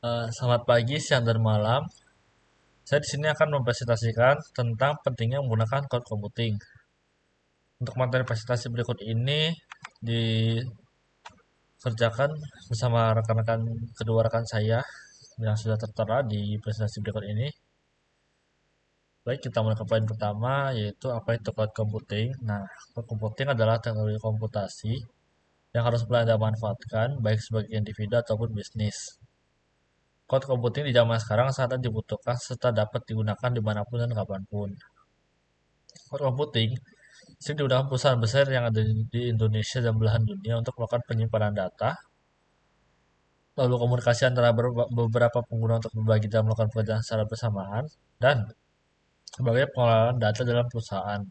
Selamat pagi, siang, dan malam. Saya di sini akan mempresentasikan tentang pentingnya menggunakan cloud computing. Untuk materi presentasi berikut ini dikerjakan bersama rekan-rekan kedua rekan saya yang sudah tertera di presentasi berikut ini. Baik, kita mulai ke poin pertama, yaitu apa itu cloud computing. Nah, cloud computing adalah teknologi komputasi yang harus mulai Anda manfaatkan, baik sebagai individu ataupun bisnis. Cloud computing di zaman sekarang sangat dibutuhkan serta dapat digunakan dimanapun dan kapanpun. Cloud computing sering digunakan perusahaan besar yang ada di Indonesia dan belahan dunia untuk melakukan penyimpanan data, lalu komunikasi antara beberapa pengguna untuk berbagi dan melakukan pekerjaan secara bersamaan, dan sebagai pengelolaan data dalam perusahaan.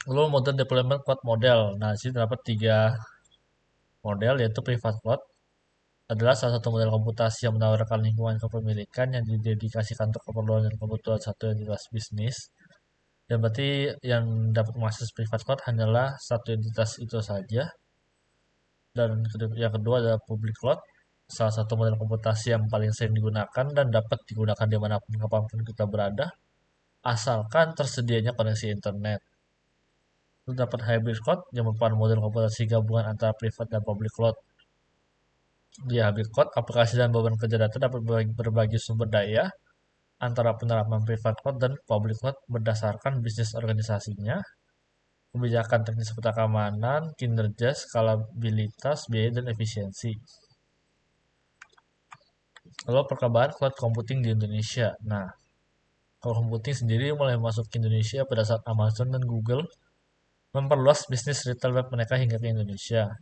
Lalu model deployment cloud model. Nah, di sini terdapat tiga model, yaitu private cloud adalah salah satu model komputasi yang menawarkan lingkungan kepemilikan yang didedikasikan untuk keperluan dan kebutuhan satu entitas bisnis. Dan berarti yang dapat mengakses private cloud hanyalah satu entitas itu saja. Dan yang kedua adalah public cloud, salah satu model komputasi yang paling sering digunakan dan dapat digunakan dimanapun kapanpun kita berada, asalkan tersedianya koneksi internet. Terdapat hybrid cloud yang merupakan model komputasi gabungan antara private dan public cloud. Di hybrid cloud, aplikasi dan beban kerja data dapat berbagi sumber daya antara penerapan private cloud dan public cloud berdasarkan bisnis organisasinya, kebijakan teknis seputar keamanan, kinerja, skalabilitas, biaya, dan efisiensi. Lalu perkembangan cloud computing di Indonesia. Nah, cloud computing sendiri mulai masuk ke Indonesia pada saat Amazon dan Google memperluas bisnis retail web mereka hingga ke Indonesia.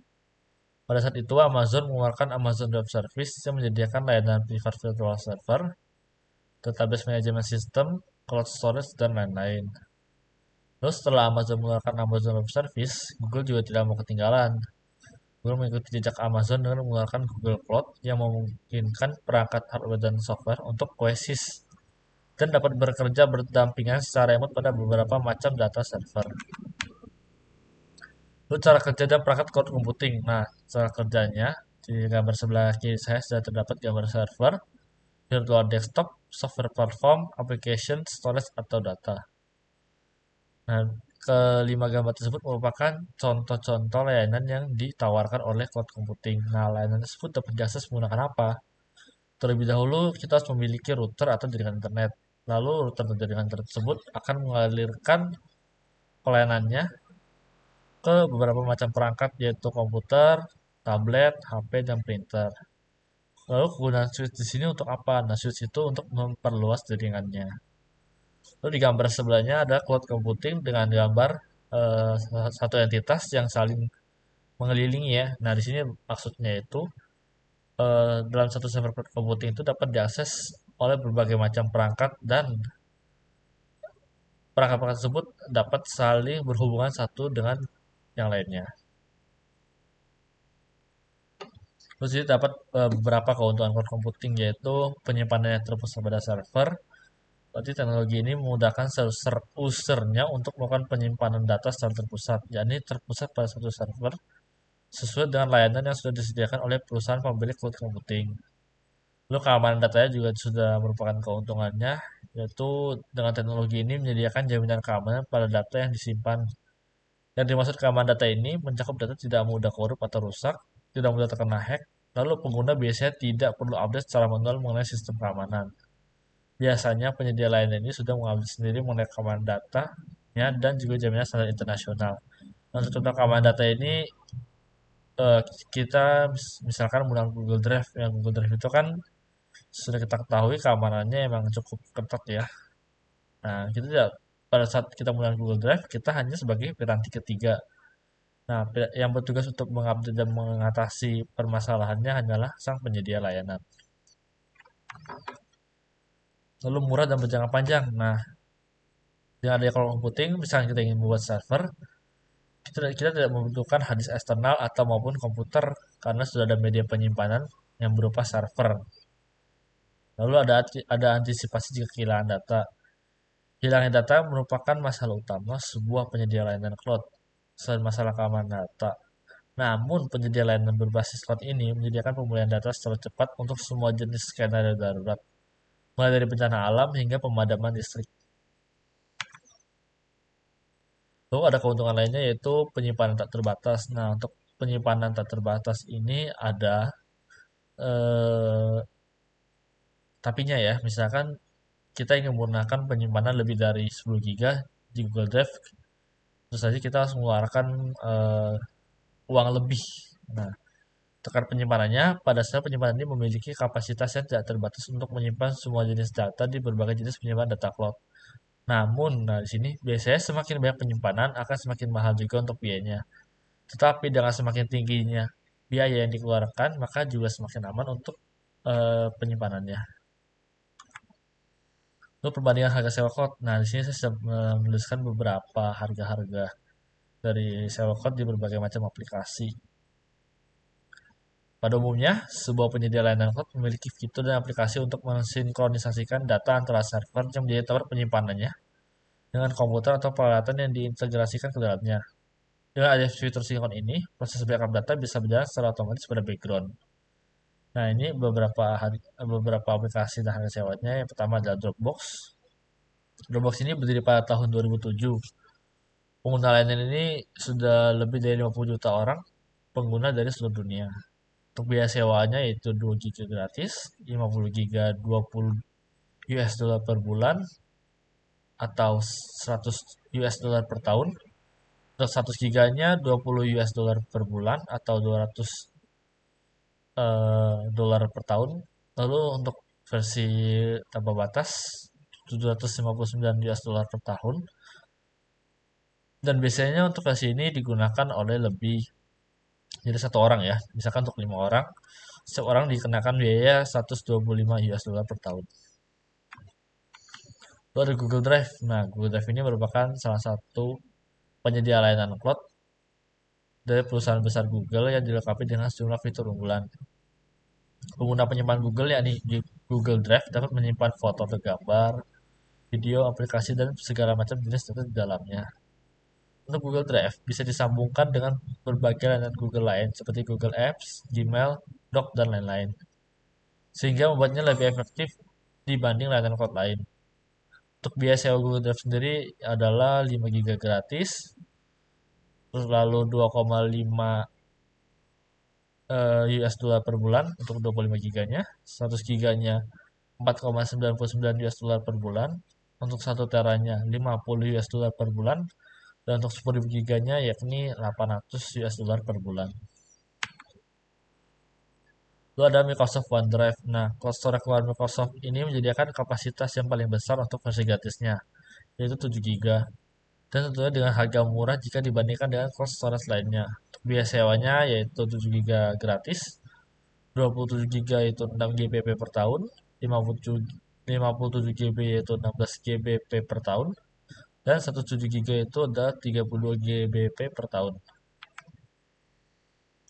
Pada saat itu, Amazon mengeluarkan Amazon Web Service yang menyediakan layanan private virtual server, database management system, cloud storage, dan lain-lain. Terus setelah Amazon mengeluarkan Amazon Web Service, Google juga tidak mau ketinggalan. Google mengikuti jejak Amazon dengan mengeluarkan Google Cloud yang memungkinkan perangkat hardware dan software untuk koesis dan dapat bekerja berdampingan secara remote pada beberapa macam data server. Lalu cara kerja dan perangkat cloud computing. Nah, cara kerjanya di gambar sebelah kiri saya sudah terdapat gambar server, virtual desktop, software platform, application, storage, atau data. Nah, kelima gambar tersebut merupakan contoh-contoh layanan yang ditawarkan oleh cloud computing. Nah, layanan tersebut dapat diakses menggunakan apa? Terlebih dahulu, kita harus memiliki router atau jaringan internet. Lalu, router atau jaringan internet tersebut akan mengalirkan pelayanannya ke beberapa macam perangkat, yaitu komputer, tablet, HP, dan printer. Lalu, kegunaan switch di sini untuk apa? Nah, switch itu untuk memperluas jaringannya. Lalu di gambar sebelahnya ada cloud computing dengan gambar eh, satu entitas yang saling mengelilingi ya. Nah, di sini maksudnya itu dalam satu server cloud computing itu dapat diakses oleh berbagai macam perangkat dan perangkat-perangkat tersebut dapat saling berhubungan satu dengan yang lainnya. Terus ini dapat beberapa keuntungan cloud computing, yaitu penyimpanan yang terpusat pada server. Berarti teknologi ini memudahkan usernya untuk melakukan penyimpanan data secara terpusat, yakni terpusat pada satu server sesuai dengan layanan yang sudah disediakan oleh perusahaan pemilik cloud computing. Lalu keamanan datanya juga sudah merupakan keuntungannya, yaitu dengan teknologi ini menyediakan jaminan keamanan pada data yang disimpan. Yang dimaksud keamanan data ini mencakup data tidak mudah korup atau rusak, tidak mudah terkena hack, lalu pengguna biasanya tidak perlu update secara manual mengenai sistem keamanan. Biasanya penyedia layanan ini sudah mengupdate sendiri mengenai keamanan datanya dan juga jaminan standar internasional. Nah, untuk contoh keamanan data ini eh, kita misalkan menggunakan Google Drive. Yang Google Drive itu kan sudah kita ketahui keamanannya emang cukup ketat ya. Nah, kita tidak pada saat kita menggunakan Google Drive, kita hanya sebagai piranti ketiga. Nah, yang bertugas untuk mengupdate dan mengatasi permasalahannya hanyalah sang penyedia layanan. Lalu murah dan berjangka panjang. Nah, dengan adanya cloud computing, misalnya kita ingin membuat server, kita tidak membutuhkan hard disk eksternal atau maupun komputer karena sudah ada media penyimpanan yang berupa server. Lalu ada antisipasi jika kehilangan data. Hilangnya data merupakan masalah utama sebuah penyedia layanan cloud. Selain masalah keamanan data, Namun, penyedia layanan berbasis cloud ini menyediakan pemulihan data secara cepat untuk semua jenis skenario darurat, mulai dari bencana alam hingga pemadaman listrik. Lalu ada keuntungan lainnya yaitu penyimpanan tak terbatas. Nah, untuk penyimpanan tak terbatas ini ada eh, tapinya ya. Misalkan kita ingin menggunakan penyimpanan lebih dari 10 GB di Google Drive, terus saja kita harus mengeluarkan uang lebih. Nah, tekan penyimpanannya, pada saat penyimpanan ini memiliki kapasitas yang tidak terbatas untuk menyimpan semua jenis data di berbagai jenis penyimpanan data cloud. Namun, nah di sini biasanya semakin banyak penyimpanan akan semakin mahal juga untuk biayanya. Tetapi dengan semakin tingginya biaya yang dikeluarkan, maka juga semakin aman untuk penyimpanannya. Lalu perbandingan harga sewa cloud. Nah, di sini saya sudah menuliskan beberapa harga-harga dari sewa cloud di berbagai macam aplikasi. Pada umumnya, sebuah penyedia layanan cloud memiliki fitur dan aplikasi untuk mensinkronisasikan data antara server yang menjadi tempat penyimpanannya dengan komputer atau peralatan yang diintegrasikan ke dalamnya. Dengan adanya fitur sinkron ini, proses backup data bisa berjalan secara otomatis pada background. Nah, ini beberapa aplikasi dan harga sewanya. Yang pertama adalah Dropbox. Dropbox ini berdiri pada tahun 2007. Pengguna layanan ini sudah lebih dari 50 juta orang pengguna dari seluruh dunia. Untuk biaya sewanya yaitu 2 GB gratis, 50 GB 20 US dollar per bulan atau 100 US dollar per tahun. Untuk 100 GB-nya 20 US dollar per bulan atau 200 dolar per tahun. Lalu untuk versi tanpa batas 759 US dollar per tahun. Dan biasanya untuk versi ini digunakan oleh lebih jadi satu orang ya. Misalkan untuk 5 orang, setiap orang dikenakan biaya 125 US dollar per tahun. Lalu ada Google Drive. Nah, Google Drive ini merupakan salah satu penyedia layanan cloud dari perusahaan besar Google yang dilengkapi dengan sejumlah fitur unggulan. Pengguna penyimpan Google yakni di Google Drive dapat menyimpan foto atau gambar, video, aplikasi, dan segala macam jenis data di dalamnya. Untuk Google Drive bisa disambungkan dengan berbagai layanan Google lain seperti Google Apps, Gmail, Doc, dan lain-lain. Sehingga membuatnya lebih efektif dibanding layanan cloud lain. Untuk biaya sewa Google Drive sendiri adalah 5 GB gratis, terus lalu 2,5 US dollar per bulan untuk 25 GB-nya, 100 GB-nya 4,99 US dollar per bulan, untuk 1 teranya 50 US dollar per bulan, dan untuk 10 GB-nya yakni 800 US dollar per bulan. Lalu ada Microsoft OneDrive. Nah, cloud storage keluar Microsoft ini menyediakan kapasitas yang paling besar untuk versi gratisnya, yaitu 7 GB. Dan tentunya dengan harga murah jika dibandingkan dengan cloud storage lainnya. Untuk biaya sewanya yaitu 7 GB gratis, 27 GB yaitu 6 GB per tahun, 57 GB yaitu 16 GB per tahun, dan 17 GB itu ada 32 GB per tahun.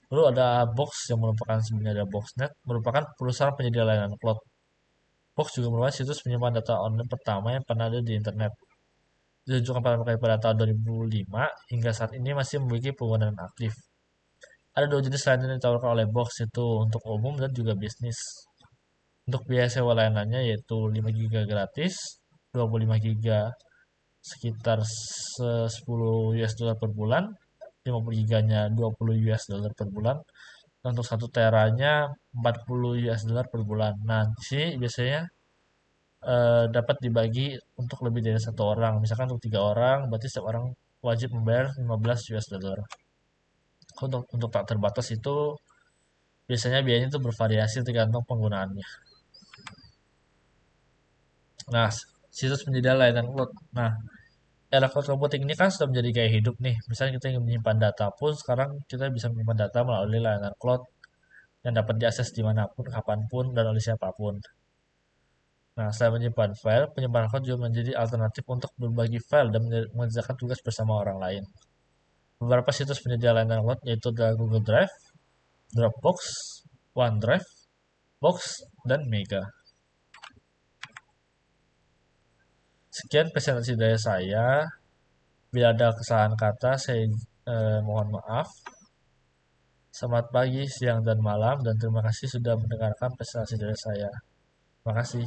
Lalu ada Box yang merupakan sebenarnya ada Boxnet, merupakan perusahaan penyedia layanan cloud. Box juga merupakan situs penyimpan data online pertama yang pernah ada di internet. Diluncurkan pada tahun 2005 hingga saat ini masih memiliki penggunaan aktif. Ada dua jenis layanan yang ditawarkan oleh Box yaitu untuk umum dan juga bisnis. Untuk biaya sewa layanannya yaitu 5 GB gratis, 25 GB sekitar 10 US dollar per bulan, 50 GB-nya 20 US dollar per bulan, dan untuk 1 teranya 40 US dollar per bulan. Nah, di sini biasanya dapat dibagi untuk lebih dari satu orang. Misalkan untuk 3 orang, berarti setiap orang wajib membayar 15 US dollar. Untuk tak terbatas itu biasanya biayanya itu bervariasi tergantung penggunaannya. Nah, situs penyedia layanan cloud. Nah, era cloud computing ini kan sudah menjadi gaya hidup nih. Misalnya kita ingin menyimpan data pun, sekarang kita bisa menyimpan data melalui layanan cloud yang dapat diakses dimanapun, kapanpun, dan oleh siapapun. Nah, selain menyimpan file, penyimpanan cloud juga menjadi alternatif untuk berbagi file dan mengerjakan tugas bersama orang lain. Beberapa situs penyedia layanan cloud yaitu adalah Google Drive, Dropbox, OneDrive, Box, dan Mega. Sekian presentasi dari saya. Bila ada kesalahan kata, saya mohon maaf. Selamat pagi, siang, dan malam, dan terima kasih sudah mendengarkan presentasi dari saya. Terima kasih.